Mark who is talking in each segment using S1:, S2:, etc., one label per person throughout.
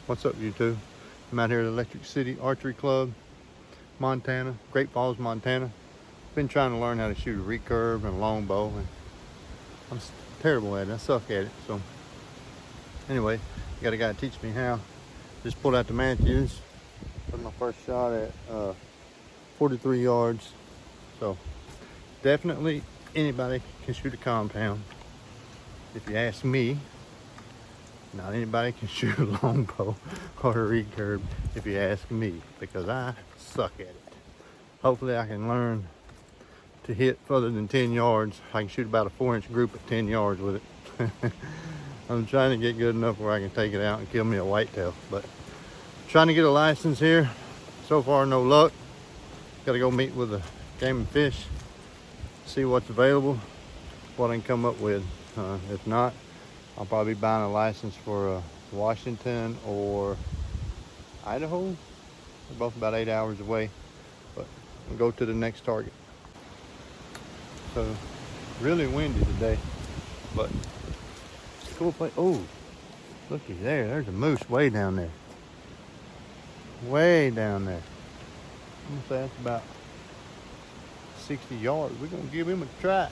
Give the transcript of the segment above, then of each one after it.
S1: What's up, YouTube? I'm out here at Electric City Archery Club, Montana, Great Falls, Montana. Been trying to learn how to shoot a recurve and a longbow, and I'm terrible at it. I suck at it. So anyway, got a guy to teach me how. Just pulled out the Matthews. Put my first shot at 43 yards. So definitely anybody can shoot a compound. If you ask me, not anybody can shoot a longbow or a recurve if you ask me, because I suck at it. Hopefully I can learn to hit further than 10 yards. I can shoot about a 4-inch group at 10 yards with it. I'm trying to get good enough where I can take it out and kill me a whitetail, but trying to get a license here. So far, no luck. Got to go meet with the Game and Fish, see what's available, what I can come up with. If not, I'll probably be buying a license for Washington or Idaho. They're both about 8 hours away, but we'll go to the next target. So, really windy today, but it's a cool place. Oh, looky there. There's a moose way down there. Way down there. I'm gonna say that's about 60 yards. We're gonna give him a try.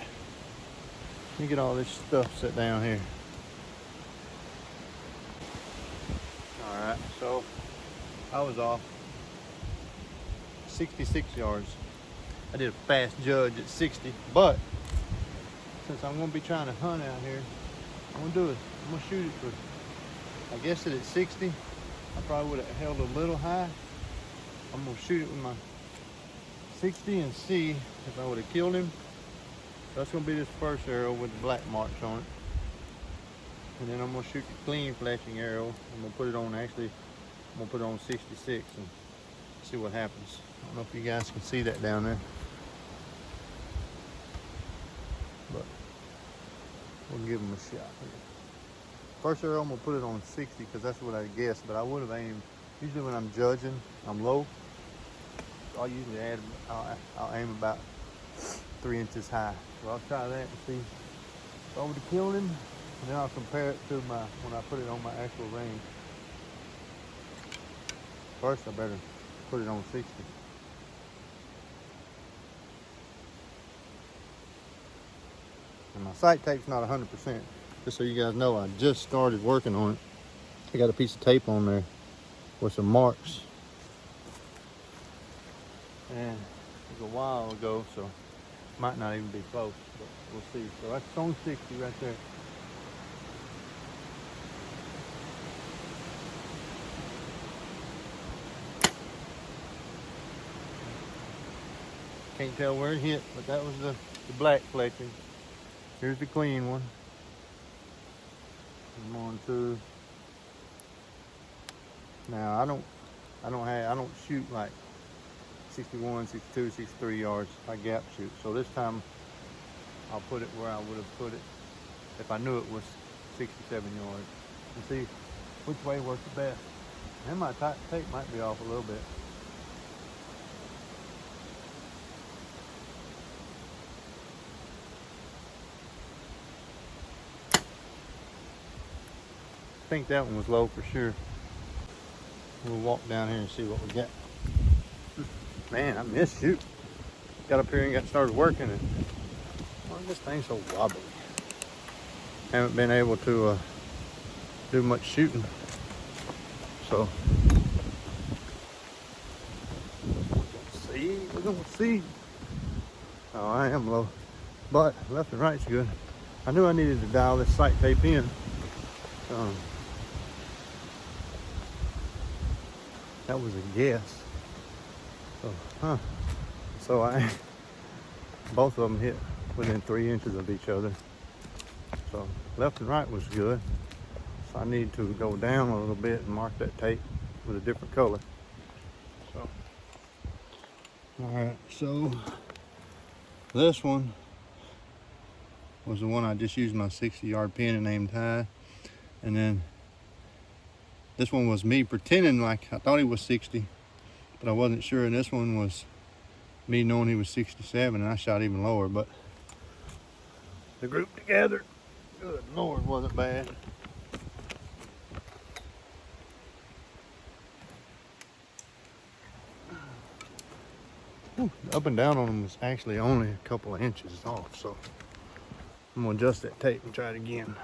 S1: Let me get all this stuff set down here. All right, so I was off 66 yards. I did a fast judge at 60, but since I'm gonna be trying to hunt out here, I'm gonna shoot it for, I guess it at 60. I probably would have held a little high. I'm gonna shoot it with my 60 and see if I would have killed him. That's gonna be this first arrow with the black marks on it. And then I'm gonna shoot the clean flashing arrow. I'm gonna put it on, actually, I'm gonna put it on 66 and see what happens. I don't know if you guys can see that down there, but we'll give him a shot here. First arrow, I'm gonna put it on 60 because that's what I guessed, but I would have aimed, usually when I'm judging, I'm low. So I'll usually I'll aim about 3 inches high. So I'll try that and see if I would have killed him, and then I'll compare it to when I put it on my actual range. First, I better put it on 60. And my sight tape's not 100%. Just so you guys know, I just started working on it. I got a piece of tape on there with some marks. And it was a while ago, so might not even be close, but we'll see. So that's on 60 right there. Can't tell where it hit, but that was the black fletching. Here's the clean one. I'm on to, now I don't shoot like 61, 62, 63 yards. I gap shoot. So this time I'll put it where I would have put it if I knew it was 67 yards. And see which way works the best. And my tape might be off a little bit. I think that one was low for sure. We'll walk down here and see what we got. Man, I missed shoot. Got up here and got started working, and why is this thing so wobbly? Haven't been able to do much shooting. So we're gonna see. Oh, I am low, but left and right's good. I knew I needed to dial this sight tape in. That was a guess. So both of them hit within 3 inches of each other. So left and right was good. So I need to go down a little bit and mark that tape with a different color. So, all right, so this one was the one I just used my 60-yard pin and aimed high. And then this one was me pretending like I thought he was 60, but I wasn't sure. And this one was me knowing he was 67, and I shot even lower. But the group together, good Lord, wasn't bad. The up and down on them was actually only a couple of inches off, so I'm gonna adjust that tape and try it again.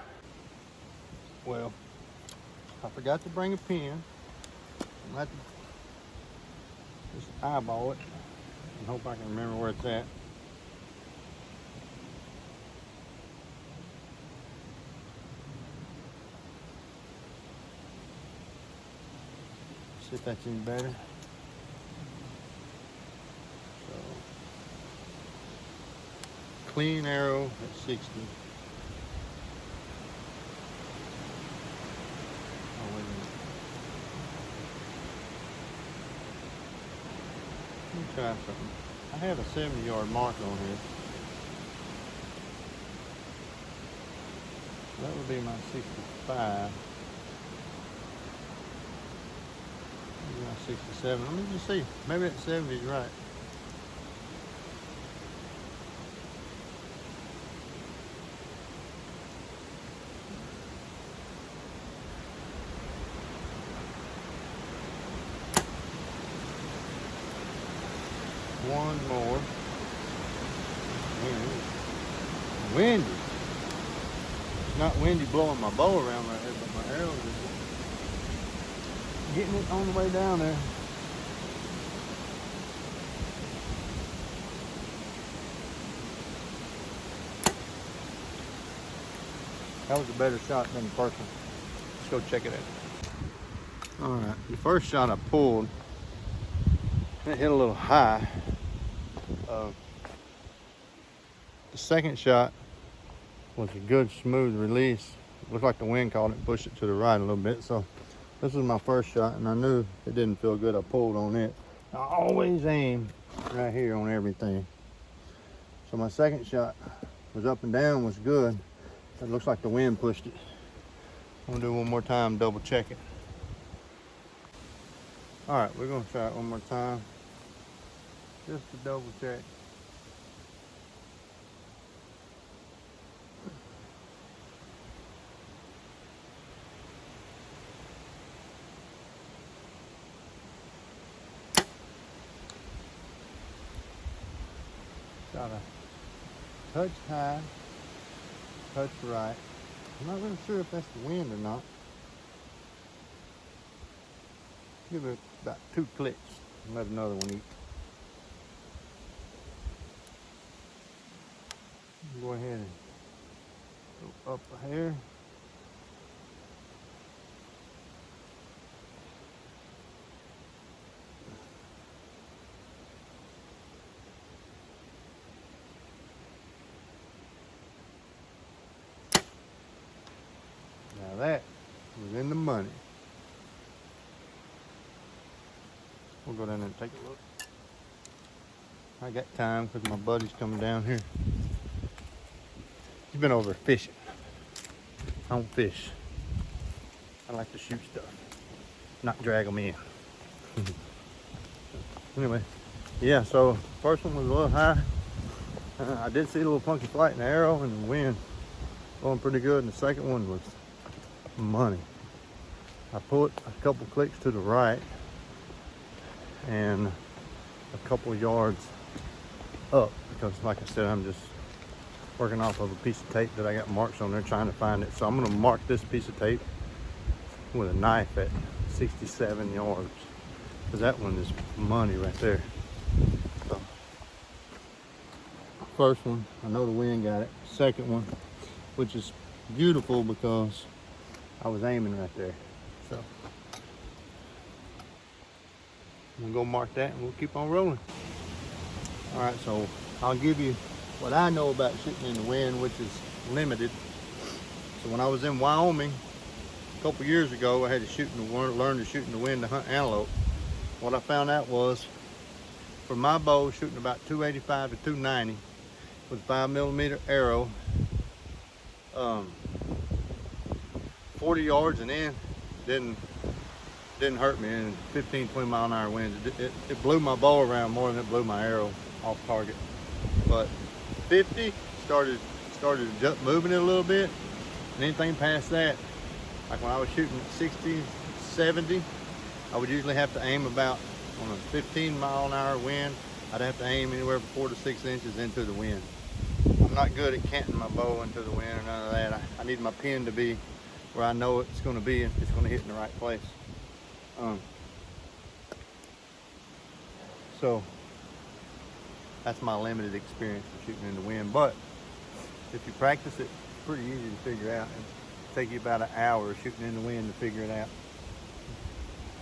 S1: Well, I forgot to bring a pen. I'm gonna have to just eyeball it and hope I can remember where it's at. See if that's any better. So, clean arrow at 60. Oh, wait a minute. Let me try something. I have a 70-yard mark on here. That would be my 65. Maybe my 67. Let me just see. Maybe that 70 is right. One more. Man, it's windy. It's not windy blowing my bow around right here, but my arrow is getting it on the way down there. That was a better shot than the first one. Let's go check it out. All right, the first shot I pulled, it hit a little high. The second shot was a good smooth release. It looked like the wind caught it and pushed it to the right a little bit. So this was my first shot, and I knew it didn't feel good. I pulled on it. I always aim right here on everything. So my second shot was up and down, was good. It looks like the wind pushed it. I'm gonna do one more time, double check it. All right, we're gonna try it one more time, just to double check. Got a touch high, touch right. I'm not really sure if that's the wind or not. Give it about 2 clicks and let another one eat. Go ahead and go up a hair. Now that was in the money. We'll go down there and take a look. I got time because my buddy's coming down here. He's been over fishing. I don't fish. I like to shoot stuff, not drag them in. Anyway, yeah, so first one was a little high. I did see a little funky flight in the arrow and the wind going pretty good. And the second one was money. I put a couple clicks to the right and a couple yards up because, like I said, I'm just working off of a piece of tape that I got marks on there trying to find it. So I'm going to mark this piece of tape with a knife at 67 yards because that one is money right there. So first one, I know the wind got it. Second one, which is beautiful because I was aiming right there. So I'm gonna go mark that and we'll keep on rolling. All right, so I'll give you what I know about shooting in the wind, which is limited. So when I was in Wyoming a couple years ago, I had to learn to shoot in the wind to hunt antelope. What I found out was, for my bow, shooting about 285 to 290 with a 5mm arrow, 40 yards and in didn't hurt me in 15-20 mile-an-hour winds. It blew my bow around more than it blew my arrow off target. But 50 started moving it a little bit, and anything past that, like when I was shooting 60, 70, I would usually have to aim about on a 15-mile-an-hour wind, I'd have to aim anywhere from 4 to 6 inches into the wind. I'm not good at canting my bow into the wind or none of that. I need my pin to be where I know it's going to be and it's going to hit in the right place. So that's my limited experience with shooting in the wind. But if you practice it, it's pretty easy to figure out. It'll take you about an hour shooting in the wind to figure it out.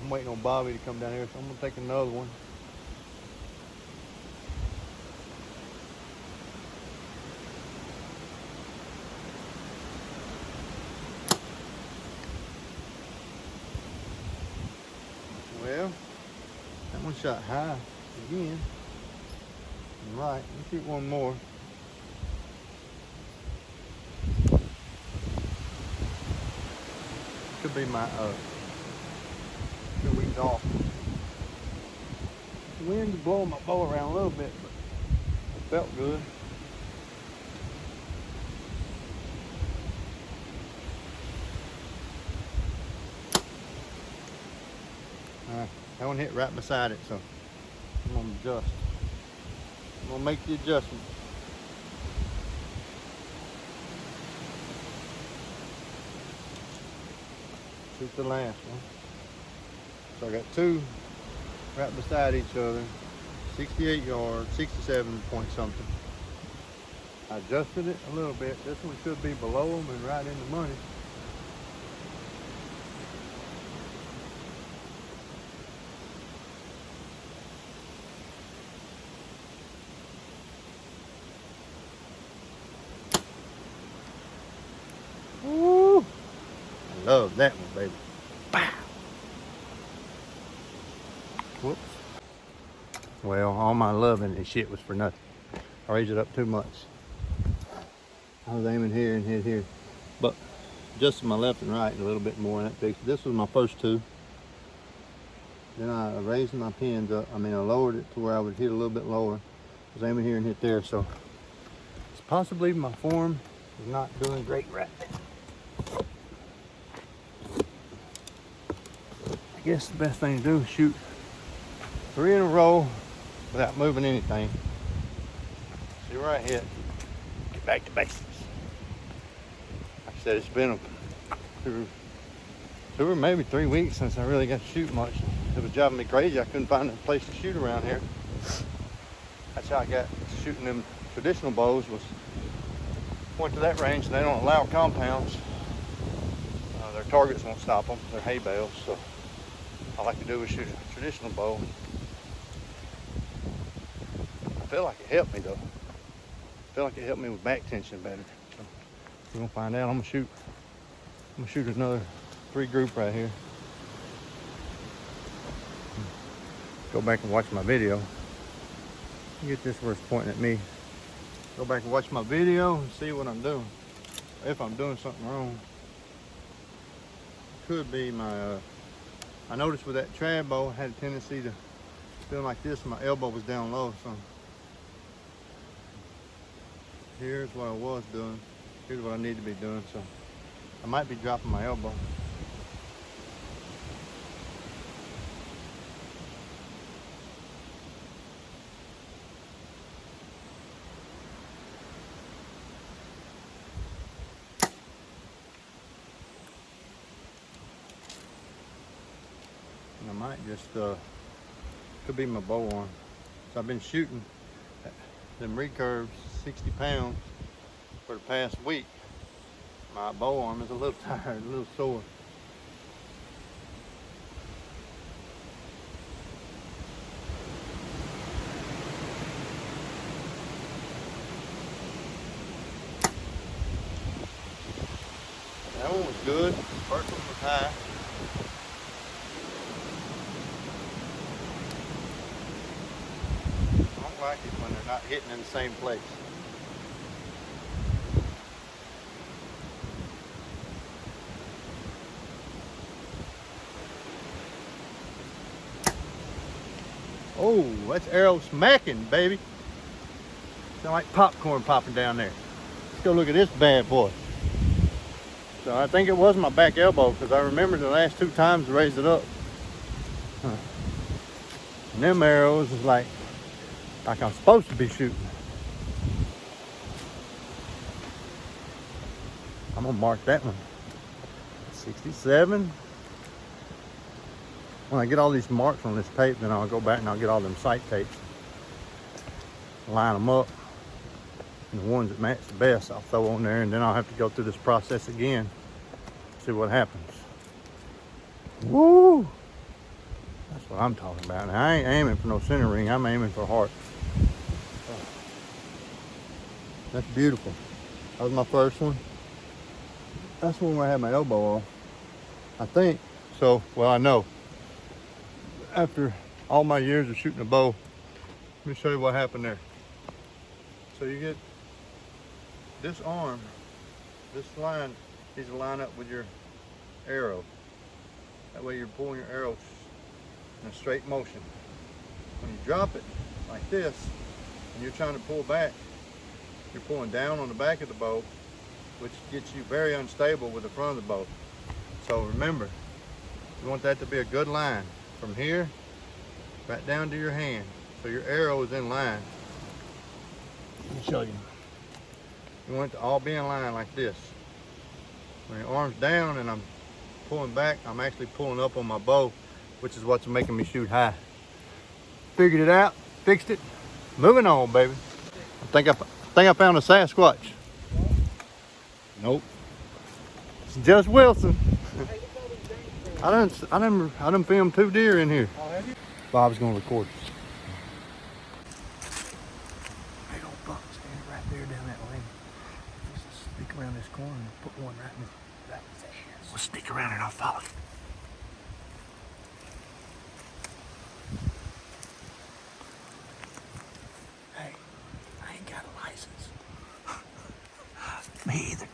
S1: I'm waiting on Bobby to come down here, so I'm gonna take another one. Well, that one shot high again. Right, let's shoot one more. Could be my 2 weeks off. The wind's blowing my bow around a little bit, but it felt good. That one hit right beside it, so I'm gonna adjust. I'm gonna make the adjustment. Shoot the last one. So I got two right beside each other, 68 yards, 67 point something. I adjusted it a little bit. This one should be below them and right in the money. Woo! I love that one, baby. Wow. Whoops. Well, all my loving and shit was for nothing. I raised it up too much. I was aiming here and hit here, but just to my left and right a little bit more, and that fixed it. This was my first two. Then I raised my pins up. I lowered it to where I would hit a little bit lower. I was aiming here and hit there, so it's possibly my form is not doing great right now. I guess the best thing to do is shoot 3 in a row without moving anything. See where I hit. Get back to basics. Like I said, it's been two or maybe 3 weeks since I really got to shoot much. It was driving me crazy. I couldn't find a place to shoot around here. That's how I got shooting them traditional bows. Went to that range and they don't allow compounds. Their targets won't stop them. They're hay bales. So all I like to do is shoot a traditional bow. I feel like it helped me though. I feel like it helped me with back tension better. So we're gonna find out. I'm gonna shoot another 3 group right here. Go back and watch my video. Get this where it's pointing at me. Go back and watch my video and see what I'm doing. If I'm doing something wrong. Could be my, I noticed with that trad bow, I had a tendency to feel like this. My elbow was down low, so here's what I was doing. Here's what I need to be doing, so I might be dropping my elbow. I might just, could be my bow arm. So I've been shooting them recurves 60 pounds for the past week. My bow arm is a little tired, a little sore. That one was good. First one was high. I don't like it when they're not hitting in the same place. Oh, that's arrow smacking, baby. Sound like popcorn popping down there. Let's go look at this bad boy. So I think it was my back elbow because I remember the last 2 times I raised it up. And them arrows is like like I'm supposed to be shooting. I'm gonna mark that one. 67. When I get all these marks on this tape, then I'll go back and I'll get all them sight tapes, line them up, and the ones that match the best I'll throw on there, and then I'll have to go through this process again, see what happens. Woo! That's what I'm talking about. Now, I ain't aiming for no center ring, I'm aiming for heart. That's beautiful. That was my first one. That's one where I had my elbow on, I think. So, well, I know. After all my years of shooting a bow, let me show you what happened there. So you get this arm, this line needs to line up with your arrow. That way you're pulling your arrow in a straight motion. When you drop it like this, and you're trying to pull back, you're pulling down on the back of the bow, which gets you very unstable with the front of the bow. So remember, you want that to be a good line from here right down to your hand, so your arrow is in line. Let me show you. You want it to all be in line like this. When your arm's down and I'm pulling back, I'm actually pulling up on my bow, which is what's making me shoot high. Figured it out, fixed it, moving on, baby. I think I found a Sasquatch. Nope. It's just Wilson. I done filmed 2 deer in here.
S2: Oh, have you?
S1: Bob's gonna record us. Big old buck standing right there down that lane. Let's just sneak around this corner and put one right in his ass. We'll sneak around and I'll follow you. Hey, I ain't got a license. Me either.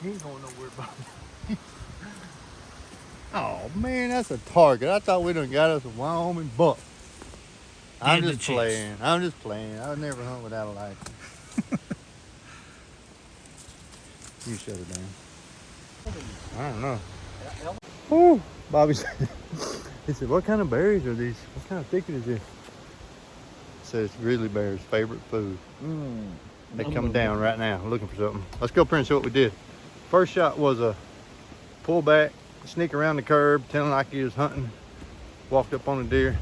S1: He ain't going nowhere, Bobby. Oh man, that's a target. I thought we done got us a Wyoming buck. I'm just playing. I'm just playing. I would never hunt without a license. You shut it down. I don't know. Woo! Bobby said, he said, what kind of berries are these? What kind of thicket is this? It says grizzly bear's favorite food. They come down right now looking for something. Let's go up here and see what we did. First shot was a pull back, sneak around the curb, telling like he was hunting. Walked up on a deer,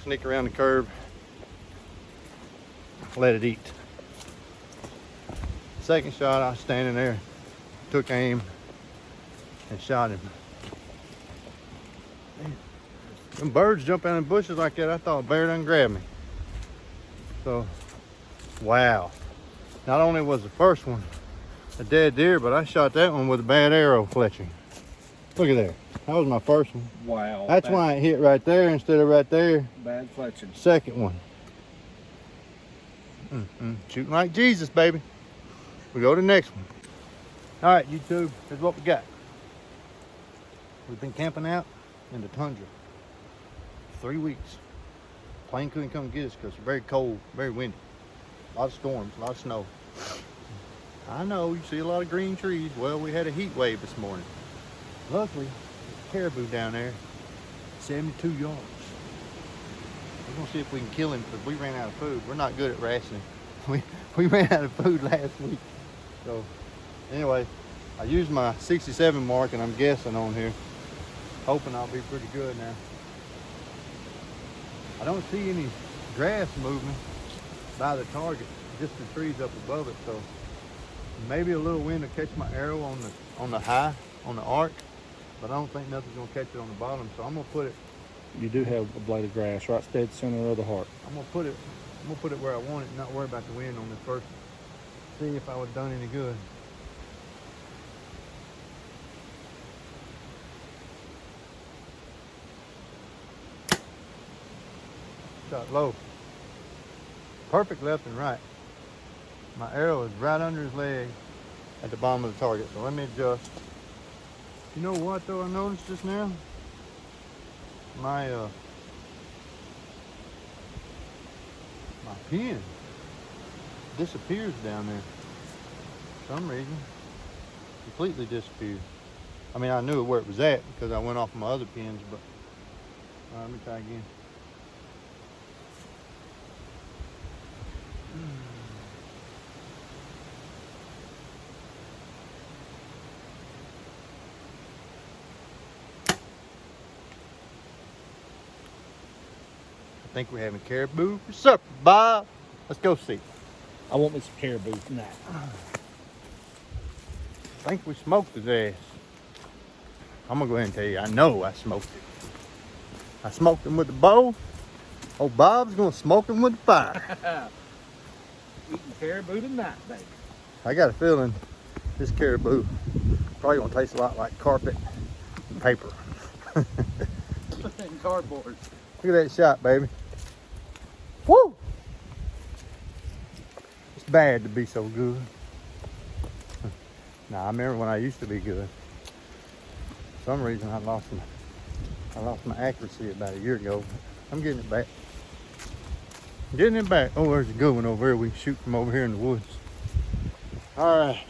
S1: sneak around the curb, let it eat. Second shot, I was standing there, took aim, and shot him. When birds jump out in bushes like that, I thought a bear done grabbed me. So, wow. Not only was the first one a dead deer, but I shot that one with a bad arrow fletching. Look at there. That was my first one.
S2: Wow.
S1: That's why it hit right there instead of right there.
S2: Bad fletching.
S1: Second one. Shooting like Jesus, baby. We go to the next one. All right, YouTube, here's what we got. We've been camping out in the tundra for 3 weeks. Plane couldn't come get us because it's very cold, very windy. A lot of storms, a lot of snow. I know, you see a lot of green trees. Well, we had a heat wave this morning. Luckily, there's a caribou down there, 72 yards. We're gonna see if we can kill him because we ran out of food. We're not good at rationing. We ran out of food last week. So, anyway, I used my 67 mark and I'm guessing on here. Hoping I'll be pretty good now. I don't see any grass movement by the target, just the trees up above it. So maybe a little wind will catch my arrow on the high, on the arc, but I don't think nothing's gonna catch it on the bottom. So I'm gonna put it.
S2: You do have a blade of grass right dead center of the heart.
S1: I'm gonna put it where I want it, and not worry about the wind on this first. See if I would have done any good. Shot low. Perfect left and right. My arrow is right under his leg at the bottom of the target. So let me adjust. You know what though I noticed just now? my my pen disappears down there. For some reason, completely disappeared. I mean, I knew where it was at because I went off my other pins, but let me try again. I think we're having caribou for supper, Bob. Let's go see.
S2: I want me some caribou tonight.
S1: I think we smoked his ass. I'm gonna go ahead and tell you, I know I smoked it. I smoked him with the bow. Oh, Bob's gonna smoke him with the fire.
S2: Eating caribou tonight, baby.
S1: I got a feeling this caribou probably gonna taste a lot like carpet and paper.
S2: And cardboard.
S1: Look at that shot, baby. Woo! It's bad to be so good. Now I remember when I used to be good. For some reason I lost my accuracy about a year ago. I'm getting it back. Getting it back. Oh, there's a good one over here. We can shoot from over here in the woods. All right.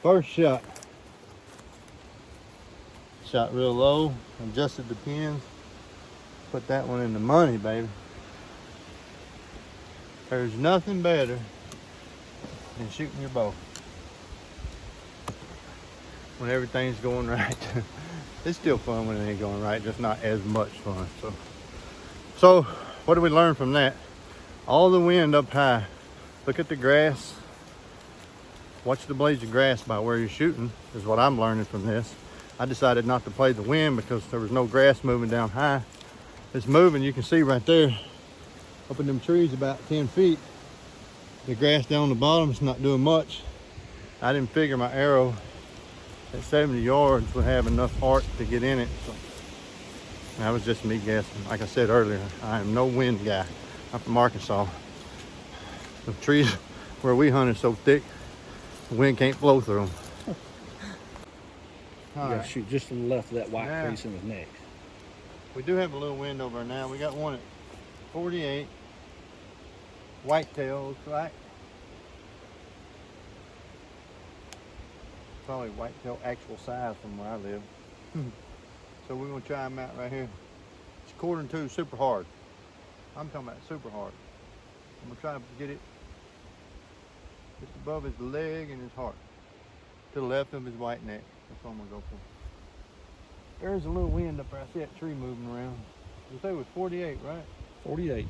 S1: First shot. Shot real low. Adjusted the pins. Put that one in the money, baby. There's nothing better than shooting your bow when everything's going right. It's still fun when it ain't going right, just not as much fun. So what do we learn from that? All the wind up high. Look at the grass. Watch the blades of grass by where you're shooting is what I'm learning from this. I decided not to play the wind because there was no grass moving down high. It's moving, you can see right there up in them trees about 10 feet. The grass down the bottom is not doing much. I didn't figure my arrow at 70 yards would have enough arc to get in it. So that was just me guessing. Like I said earlier, I am no wind guy. I'm from Arkansas. The trees where we hunt are so thick, the wind can't blow through them.
S2: You gotta shoot just to the left of that white
S1: Yeah.
S2: crease in his neck.
S1: We do have a little wind over now. We got one at 48. Whitetail, looks like. Probably whitetail actual size from where I live. So we're gonna try them out right here. It's 1/4 super hard. I'm talking about super hard. I'm gonna try to get it just above his leg and his heart. To the left of his white neck. That's what I'm gonna go for. There's a little wind up there. I see that tree moving around. You say it was 48, right?
S2: 48.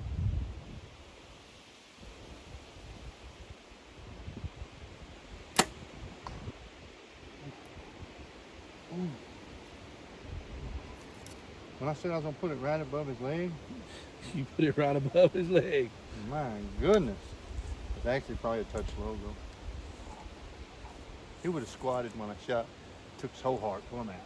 S1: When I said I was gonna put it right above his leg,
S2: You put it right above his leg.
S1: my goodness. It's actually probably a touch low though. He would have squatted when I shot. Took so hard to pull him out.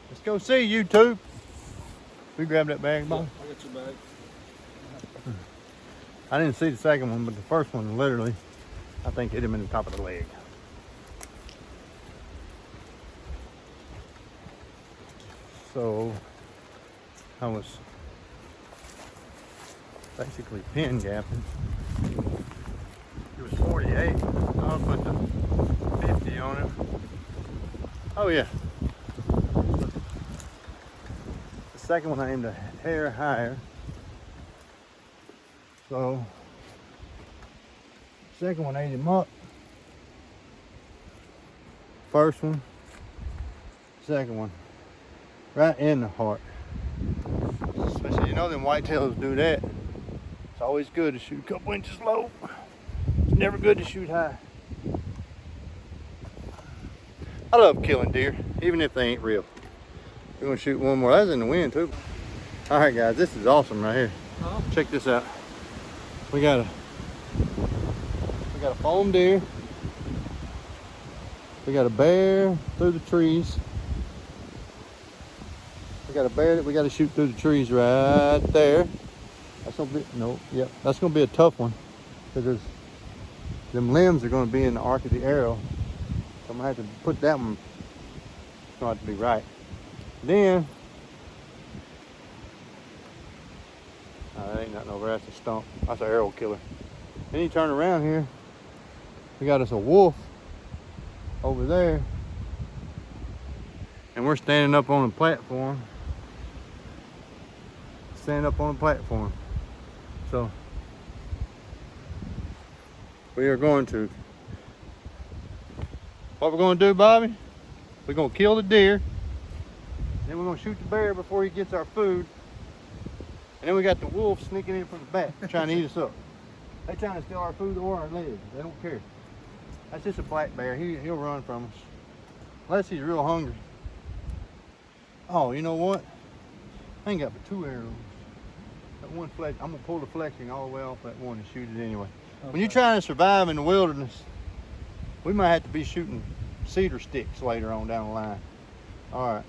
S1: Let's go see YouTube. We grab that bag, Bob.
S2: I got your bag.
S1: I didn't see the second one, but the first one literally, I think hit him in the top of the leg. So I was basically pin gapping. It was 48. I'll put the 50 on it. Oh yeah. The second one I aimed a hair higher. So second one ate him up. First one, second one, right in the heart. Especially, you know, them whitetails do that. It's always good to shoot a couple inches low. It's never good to shoot high. I love killing deer, even if they ain't real. We're gonna shoot one more. That's in the wind too. All right, guys, this is awesome right here. Check this out. We got a foam deer. We got a bear through the trees. We got a bear that we got to shoot through the trees right there. That's gonna be that's gonna be a tough one because them limbs are gonna be in the arc of the arrow. So I'm gonna have to put that one. It's gonna have to be right. Then, that ain't nothing over there. That's a stump. That's an arrow killer. Then you turn around here. We got us a wolf over there, and we're standing up on a platform. Standing up on a platform. So we are going to. What we're going to do, Bobby? We're going to kill the deer. Then we're going to shoot the bear before he gets our food. And then we got the wolf sneaking in from the back, trying to eat us up. They trying to steal our food or our legs. They don't care. That's just a black bear. He'll run from us. Unless he's real hungry. Oh, you know what? I ain't got but 2 arrows. That one flex, I'm gonna pull the flexing all the way off that one and shoot it anyway. Okay. When you're trying to survive in the wilderness, we might have to be shooting cedar sticks later on down the line. All right.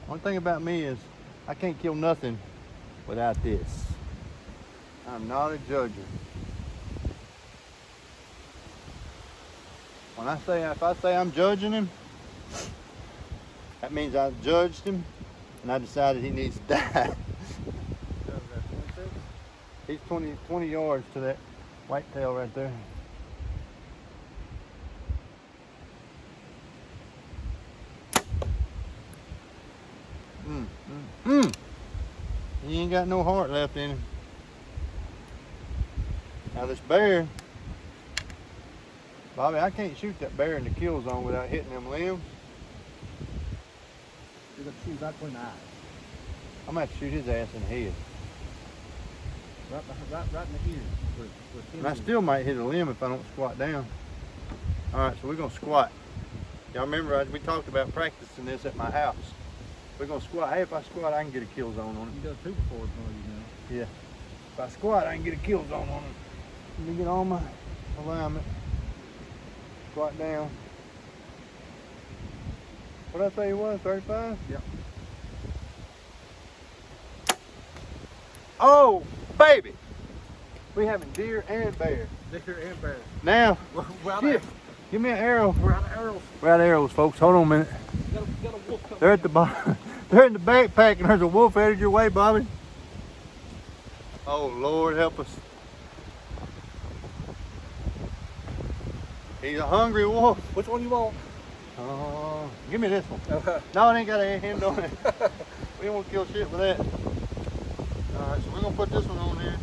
S1: One thing about me is I can't kill nothing without this. I'm not a judger. When I say, if I say I'm judging him, that means I judged him and I decided he needs to die. He's 20 yards to that whitetail right there. He ain't got no heart left in him. Now this bear, Bobby, I can't shoot that bear in the kill zone without hitting them limbs.
S2: You're going to shoot right between the eyes.
S1: I'm going to have to shoot his ass in the head.
S2: Right in the ear.
S1: And I still might hit a limb if I don't squat down. All right, so we're going to squat. Y'all remember we talked about practicing this at my house. We're going to squat. Hey, if I squat, I can get a kill zone on it.
S2: You done 2 before, you know.
S1: Yeah. If I squat, I can get a kill zone on it. Let me get all my alignment. Squat down. What did I say it was? 35?
S2: Yep.
S1: Oh, baby! We having deer and bear.
S2: Deer and bear.
S1: Now,
S2: Shit.
S1: Give me an arrow.
S2: We're out of arrows.
S1: We're out of arrows, folks. Hold on a minute.
S2: Got a wolf coming.
S1: They're at the bottom. They're in the backpack, and there's a wolf headed your way, Bobby. Oh, Lord, help us. He's a hungry wolf.
S2: Which one you want?
S1: Give me this one. No, it ain't got a hand on it. We don't want to kill shit with that. All right, so we're going to put this one on here.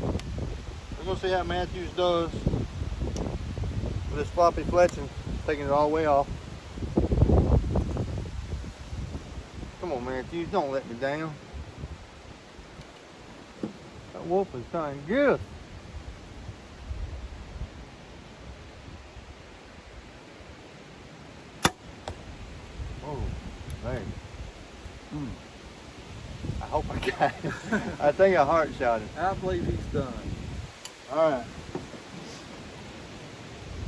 S1: We're going to see how Matthews does with this floppy fletching, taking it all the way off. Come on, Matthews, don't let me down. That wolf is trying to get us. Oh, dang. I hope I got it. I think I heart shot him.
S2: I believe he's done.
S1: All right.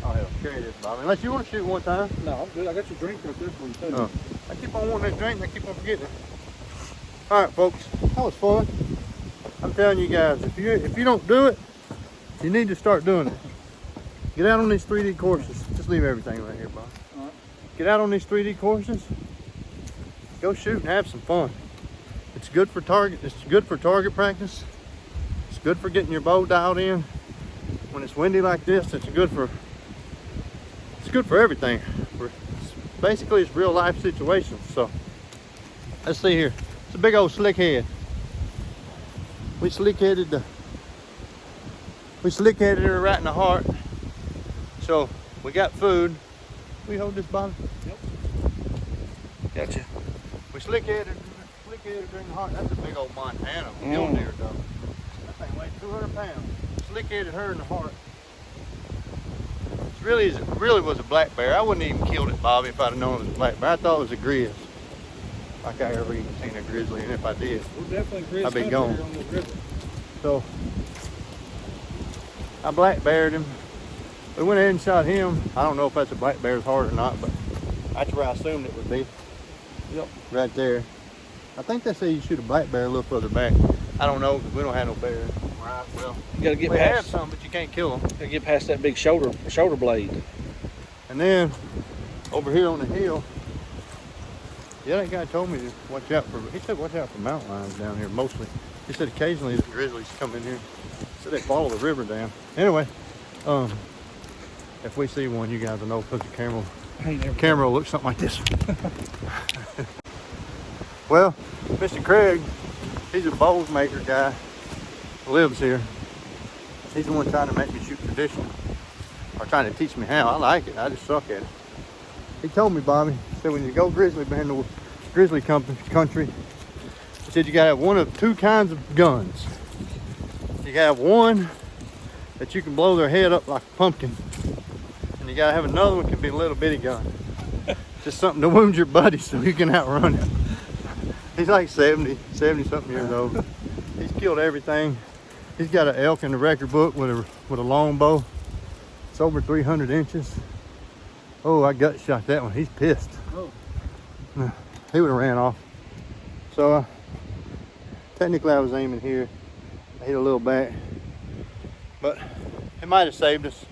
S1: Oh, hell, carry this, Bobby. Unless you want to shoot one time.
S2: No, I'm good. I got your drink right there for you, too.
S1: Oh. I keep on wanting that drink, and I keep on forgetting it. All right, folks. That was fun. I'm telling you guys, if you don't do it, you need to start doing it. Get out on these 3D courses. Just leave everything right here, Bob.
S2: All right.
S1: Get out on these 3D courses. Go shoot and have some fun. It's good for target. It's good for target practice. It's good for getting your bow dialed in. When it's windy like this, it's good for everything. Basically, it's real life situations. So let's see here. It's a big old slick head. We slick headed her right in the heart. So we got food. We hold this, Bobby?
S2: Yep.
S1: Gotcha. We slick headed her in the heart. That's a big old Montana mule deer, though. That thing weighed 200 pounds. Slick headed her in the heart. It really was a black bear. I wouldn't even killed it, Bobby, if I'd have known it was a black bear. I thought it was a grizz. Like I ever even seen a grizzly, and if I did,
S2: We're definitely grizz
S1: I'd be
S2: country
S1: gone.
S2: here on this river.
S1: So I black beared him. We went ahead and shot him. I don't know if that's a black bear's heart or not, but that's where I assumed it would be.
S2: Yep.
S1: Right there. I think they say you shoot a black bear a little further back. I don't know because we don't have no bear. Right. Well,
S2: You gotta get
S1: we have
S2: past.
S1: some, but you can't kill them.
S2: Gotta get past that big shoulder blade.
S1: And then over here on the hill, yeah, that guy told me to watch out for. He said watch out for mountain lions down here mostly. He said occasionally the grizzlies come in here. So they follow the river down. Anyway, if we see one, you guys will know because the camera will look something like this. Well, Mr. Craig, he's a bows maker guy, lives here. He's the one trying to make me shoot traditional, or trying to teach me how. I like it, I just suck at it. He told me, Bobby, he said when you go grizzly behind the grizzly country, he said you gotta have one of two kinds of guns. You gotta have one that you can blow their head up like a pumpkin, and you gotta have another one that can be a little bitty gun. Just something to wound your buddy so you can outrun him. He's like 70 something years old. He's killed everything. He's got an elk in the record book with a long bow. It's over 300 inches. Oh, I gut shot that one. He's pissed.
S2: Oh.
S1: He would have ran off. So technically I was aiming here. I hit a little back, but it might have saved us.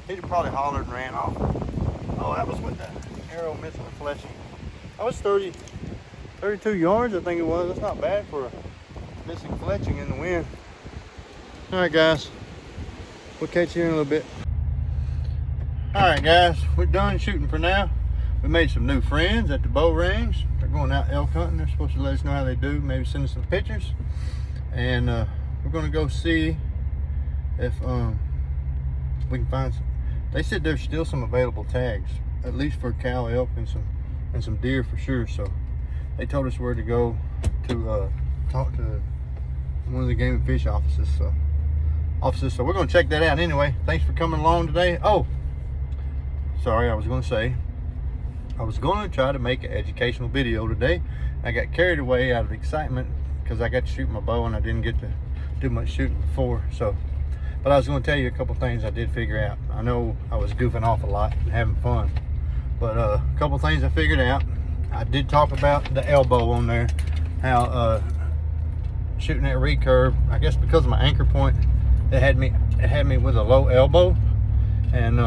S1: He'd have probably hollered and ran off. Oh, that was with the arrow missing the fleshing. I was 32 yards, I think it was. That's not bad for a missing fletching in the wind. All right, guys, we'll catch you in a little bit. All right, guys, we're done shooting for now. We made some new friends at the bow range. They're going out elk hunting. They're supposed to let us know how they do, maybe send us some pictures. And we're gonna go see if we can find some. They said there's still some available tags, at least for cow, elk, and some deer for sure. So they told us where to go to talk to one of the game and fish offices. So we're gonna check that out anyway. Thanks for coming along today. Oh, sorry, I was gonna say I was gonna try to make an educational video today. I got carried away out of excitement because I got to shoot my bow and I didn't get to do much shooting before. But I was gonna tell you a couple things I did figure out. I know I was goofing off a lot and having fun, but a couple things I figured out. I did talk about the elbow on there, how shooting that recurve, I guess because of my anchor point, it had me with a low elbow, and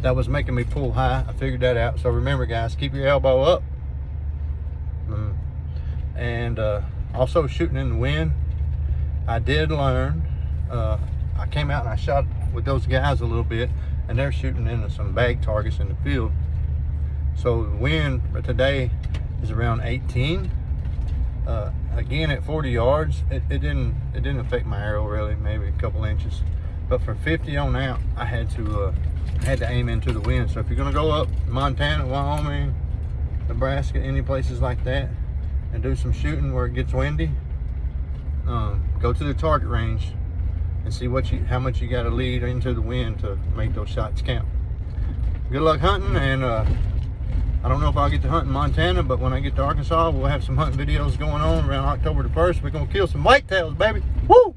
S1: that was making me pull high. I figured that out. So remember, guys, keep your elbow up. And also shooting in the wind, I did learn. I came out and I shot with those guys a little bit, and they're shooting into some bag targets in the field. So the wind today is around 18. Again, at 40 yards, it didn't affect my arrow really, maybe a couple inches. But for 50 on out, I had to aim into the wind. So if you're gonna go up Montana, Wyoming, Nebraska, any places like that, and do some shooting where it gets windy, go to the target range and see how much you got to lead into the wind to make those shots count. Good luck hunting, and I don't know if I'll get to hunt in Montana, but when I get to Arkansas, we'll have some hunting videos going on around October the 1st. We're gonna kill some whitetails, baby. Woo!